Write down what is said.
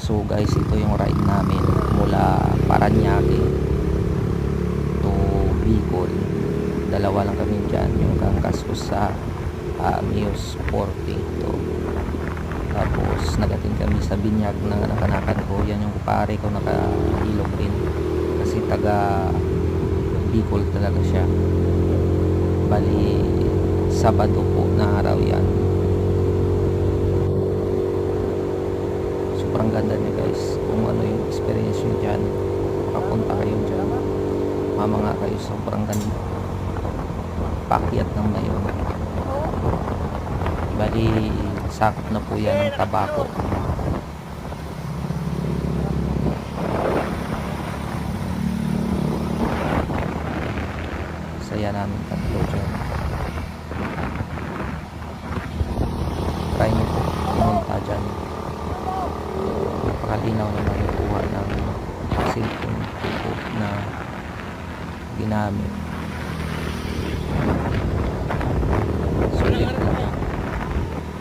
So guys, ito yung ride namin mula Parañaque to Bicol. Dalawa lang kami dyan, yung Kangkasos sa Miyos Forte ito. Tapos nagating kami sa binyag na nakanakan ko. Yan yung pare ko, nakahilog rin kasi taga Bicol talaga siya. Bali Sabado po na araw yan. Sobrang ganda niya guys. Kung ano yung experience nyo dyan, makapunta kayo dyan, mamanga kayo. Sobrang ganda, pakyat ng mayon. Bali sakop na po yan ng tabako. Saya namin tatlo dyan. Try nyo po pumunta dyan. Napakalinaw naman yung kuha ng cellphone na ginamit.